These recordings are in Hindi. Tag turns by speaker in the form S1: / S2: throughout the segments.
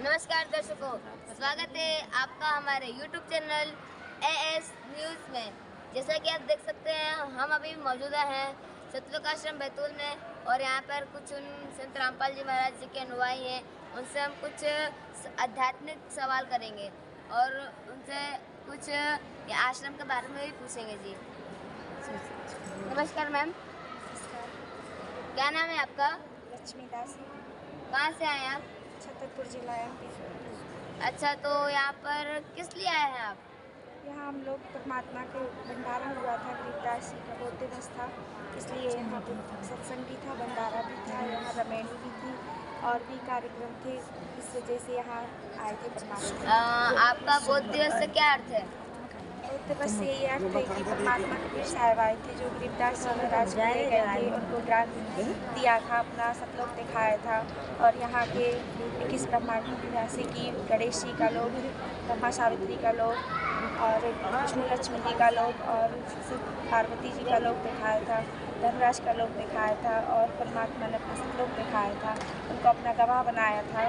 S1: नमस्कार दर्शकों, स्वागत है आपका हमारे YouTube चैनल एएस न्यूज़ में। जैसा कि आप देख सकते हैं, हम अभी मौजूदा हैं सतलोक आश्रम बैतूल में और यहाँ पर कुछ उन संत रामपाल जी महाराज जी के अनुयायी हैं। उनसे हम कुछ आध्यात्मिक सवाल करेंगे और उनसे कुछ आश्रम के बारे में भी पूछेंगे जी। नमस्कार मैम, क्या नाम है आपका?
S2: लक्ष्मी दास।
S1: कहाँ से आए हैं आप?
S2: छतरपुर जिला MP।
S1: अच्छा, तो यहाँ पर किस लिए आए हैं आप?
S2: यहाँ हम लोग परमात्मा के भंडारा हुआ था, गरीबदास जी का बौद्ध दिवस था, इसलिए यहाँ पे सत्संग भी था, भंडारा भी था, यहाँ रमैनी भी थी और भी कार्यक्रम थे। इस वजह से यहाँ आए थे परमात्मा।
S1: आपका बौद्ध दिवस से क्या अर्थ है?
S2: बौद्ध दिवस से ये अर्थ है कि परमात्मा कबीर साहब आए थे, जो गरीबदास जी महाराज को ले गए थे, उनको ज्ञान दिया था, अपना सतलोक दिखाया था। और यहाँ के 21 ब्रह्मांड जैसे कि गणेश जी का लोक, ब्रह्मा सावित्री का लोक और विष्णु लक्ष्मी जी का लोक और शिव पार्वती जी का लोक दिखाया था, धर्मराज का लोक दिखाया था और परमात्मा ने अपना सतलोक दिखाया था, उनको अपना गवाह बनाया था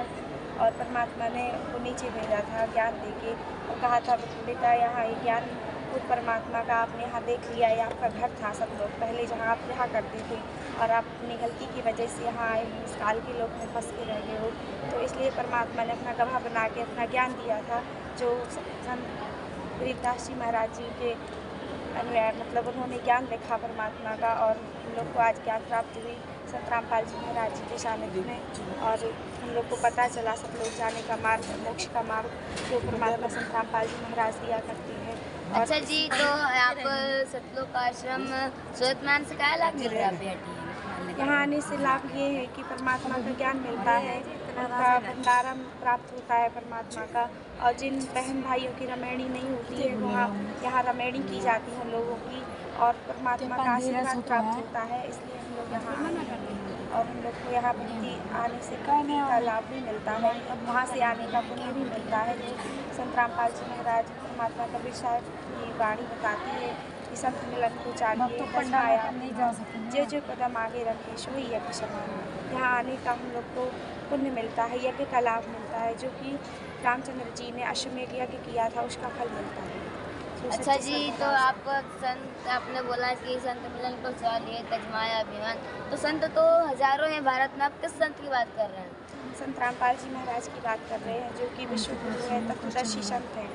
S2: और परमात्मा ने उनको नीचे भेजा था ज्ञान देके और कहा था बेटा यहाँ ये ज्ञान खुद परमात्मा का आपने यहाँ देख लिया, ये आपका घर था सतलोक, पहले जहाँ आप रहा करते थे और आप अपनी गलती की वजह से यहाँ आए इस काल के लोक में फंस के रह गए हो। तो इसलिए परमात्मा ने अपना गवाह बना के अपना ज्ञान दिया था, जो संत गरीबदास जी महाराज जी के अनुयायी मतलब उन्होंने ज्ञान देखा परमात्मा का और हम लोग को आज ज्ञान प्राप्त हुई संत रामपाल जी महाराज जी के सानिध्य में और हम लोग को पता चला सतलोक जाने का मार्ग, मोक्ष का मार्ग जो परमात्मा संत रामपाल जी महाराज दिया करती है।
S1: अच्छा जी, तो आप सतलोक आश्रम सूरतमान से क्या लाभ मिल रहा है?
S2: यहाँ आने से लाभ ये है कि परमात्मा का ज्ञान मिलता है, उनका भंडारा प्राप्त होता है परमात्मा का और जिन बहन भाइयों की रमैनी नहीं होती है वहाँ यहाँ रमैनी की जाती है हम लोगों की और परमात्मा का आशीर्वाद प्राप्त होता है, इसलिए हम लोग यहाँ आए हैं और हम लोग को यहाँ भक्ति आने से भक्ति का लाभ भी मिलता है, वहाँ से आने का पुण्य भी मिलता है। जो संत रामपाल जी महाराज परमात्मा कबीर साहब की वाणी बताती है कि संत मिलन को चाहिए, जो कदम आगे रखे सो ही यज्ञ समान। यहाँ आने का हम लोग को पुण्य मिलता है, यज्ञ का लाभ मिलता है, जो कि रामचंद्र जी ने अश्वमेध यज्ञ किया था उसका फल मिलता है।
S1: अच्छा जी, तो आप संत आपने बोला कि संत मिलन को चाहिए तजमाया अभिमान, तो संत तो हजारों हैं भारत में, आप किस संत की बात कर रहे हैं?
S2: संत रामपाल जी महाराज की बात कर रहे हैं, जो कि विश्व गुरु है, तत्वदर्शी संत हैं,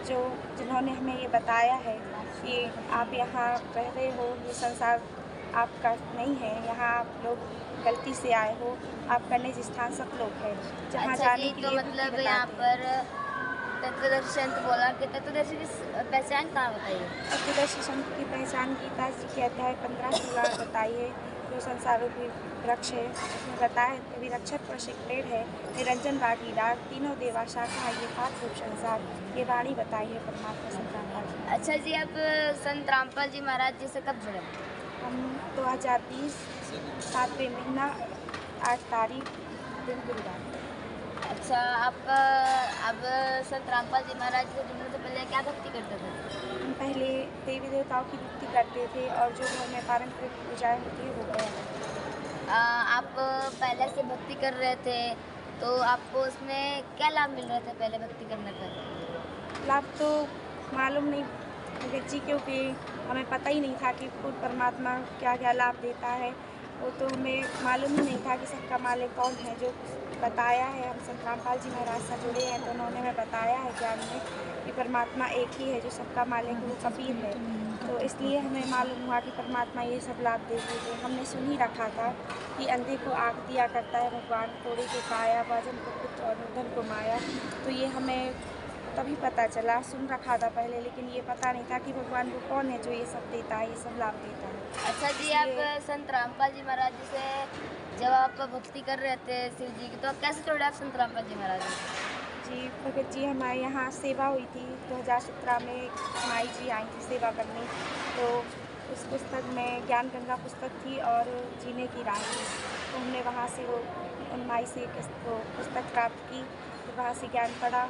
S2: जो जिन्होंने हमें ये बताया है कि आप यहाँ रह रहे हो, ये संसार आपका नहीं है, यहाँ आप लोग गलती से आए हो, आपका निज स्थान सतलोक है, जहाँ जाने के
S1: तो
S2: लिए
S1: मतलब यहाँ पर तत्वदर्शी संत बोला कि तत्वदर्शी की पहचान कहाँ बताइए?
S2: तत्वदर्शी संत की पहचान गीता जी के अध्याय 15-16 बताई है, जो संसार रूपी वृक्ष है उसमें बताया है कभी रक्षक वर्षिक पेड़ है, निरंजन बागी डाक, तीनों देवा शाखा, ये 5 रूप संसार, ये वाणी बताई है परमात्मा संत रामपाल जी।
S1: अच्छा जी, आप संत रामपाल जी महाराज जी से कब जुड़े?
S2: हम 2020 7वें महीना 8 तारीख दिन गुरुवार।
S1: अच्छा, आपका अब संत रामपाल जी महाराज जी से जुड़ने से पहले क्या भक्ति करते थे?
S2: हम पहले देवी देवताओं की भक्ति करते थे और जो घर में पारंपरिक पूजाएं होती है वो किया।
S1: आप पहले से भक्ति कर रहे थे, तो आपको उसमें क्या लाभ मिल रहे थे पहले भक्ति करने पर?
S2: लाभ तो मालूम नहीं भगत जी, क्योंकि हमें पता ही नहीं था कि खुद परमात्मा क्या क्या लाभ देता है, वो तो हमें मालूम ही नहीं था कि सबका मालिक कौन है। जो बताया है, हम संत रामपाल जी महाराज से जुड़े हैं तो उन्होंने हमें बताया है ज्ञान में कि परमात्मा एक ही है, जो सबका मालिक है वो कबीर है, तो इसलिए हमें मालूम हुआ कि परमात्मा ये सब लाभ देते थे। हमने सुन ही रखा था कि अंधे को आँख दिया करता है भगवान, कोढ़े को काया, बाजन को पुत्र और निर्धन को माया, तो ये हमें तभी पता चला, सुन रखा था पहले, लेकिन ये पता नहीं था कि भगवान वो कौन है जो ये सब देता है, ये सब लाभ देता है।
S1: अच्छा जी, आप संत रामपाल जी महाराज जी से जब आप भक्ति कर रहे थे शिव जी की, तो आप कैसे जोड़े आप संत रामपाल जी महाराज
S2: जी? भगत जी हमारे यहाँ सेवा हुई थी 2017 में, माई जी आई थी सेवा करने, तो उस पुस्तक में ज्ञान गंगा पुस्तक थी और जीने की राह थी, तो हमने वहाँ से वो उन माई से वो पुस्तक प्राप्त की, फिर वहाँ से ज्ञान पढ़ा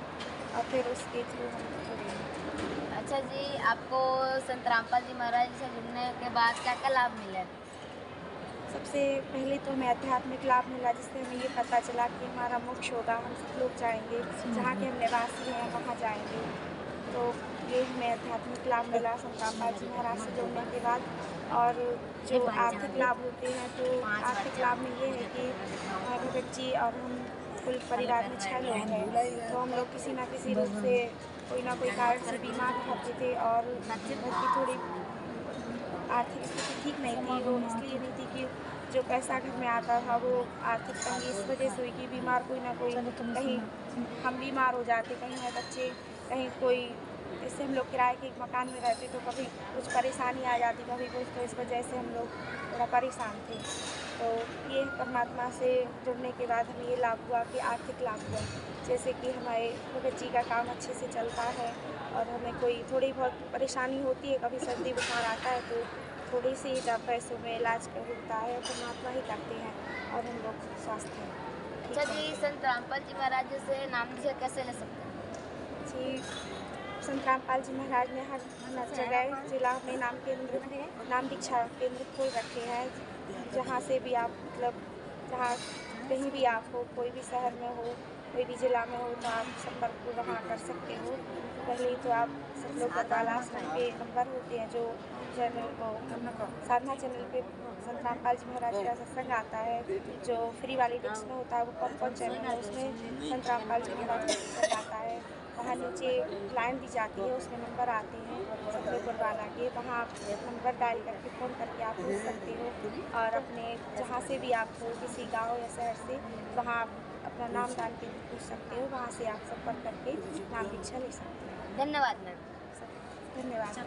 S2: और फिर उसके थ्रू हम जुड़े।
S1: अच्छा जी, आपको संत रामपाल जी महाराज से जुड़ने के बाद क्या क्या लाभ मिले?
S2: सबसे पहले तो हमें आध्यात्मिक लाभ मिला, जिससे हमें ये पता चला कि हमारा मोक्ष होगा, हम सब लोग जाएंगे, जहाँ के हम निवासी हैं वहाँ जाएंगे। तो ये हमें आध्यात्मिक लाभ मिला संत रामपाल जी महाराज से जुड़ने के बाद। और जो आर्थिक लाभ होते हैं, तो आर्थिक लाभ में ये है कि भगत जी और हम कुल परिवार में 6 लोग हैं, तो हम लोग किसी ना किसी रूप से कोई ना कोई कारण से बीमार रहते थे और घर की थोड़ी आर्थिक स्थिति ठीक नहीं थी। वो इसलिए नहीं थी कि जो पैसा घर में आता था वो आर्थिक तंगी इस वजह से हुई कि बीमार कोई ना कोई, कहीं हम बीमार हो जाते, कहीं हमारे बच्चे, कहीं कोई, जैसे हम लोग किराए के एक मकान में रहते तो कभी कुछ परेशानी आ जाती, कभी कुछ, तो इस वजह से हम लोग थोड़ा परेशान थे। तो ये परमात्मा से जुड़ने के बाद हमें ये लाभ हुआ कि आर्थिक लाभ हुआ, जैसे कि हमारे भगत जी का काम अच्छे से चलता है और हमें कोई थोड़ी बहुत परेशानी होती है, कभी सर्दी बुखार आता है तो थोड़ी सी ज़्यादा पैसों में इलाज होता है, परमात्मा ही करते हैं और हम लोग स्वस्थ हैं।
S1: अच्छा जी, संत रामपाल जी महाराज से नाम दीक्षा कैसे ले सकते हैं?
S2: जी, संत रामपाल जी महाराज ने हर जगह जिला में नाम दीक्षा केंद्र खोल रखे हैं, जहाँ से भी आप मतलब जहाँ कहीं भी आप हो, कोई भी शहर में हो, कोई भी जिला में हो, तो आप संपर्क वहाँ कर सकते हो। तो पहले तो आप सब लोग बरवाल आश्रम के नंबर होते हैं, जो चैनल को साधना चैनल पे संत रामपाल जी महाराज का सत्संग आता है, जो फ्री वाली डिस्क में होता है, वो कौन चैनल है, उसमें संत रामपाल जी महाराज का सत्संग आता है। वहाँ नीचे लाइन दी जाती है, उसमें नंबर आते हैं सतलुज बरवाला के, वहाँ आप नंबर डायल करके फ़ोन करके आप पूछ सकते हो। और अपने जहाँ से भी आप हो, किसी गांव या शहर से, वहाँ आप अपना नाम डाल के भी पूछ सकते हो, वहाँ से आप संपर्क करके नाम दीक्षा ले सकते हो।
S1: धन्यवाद मैम।
S2: धन्यवाद।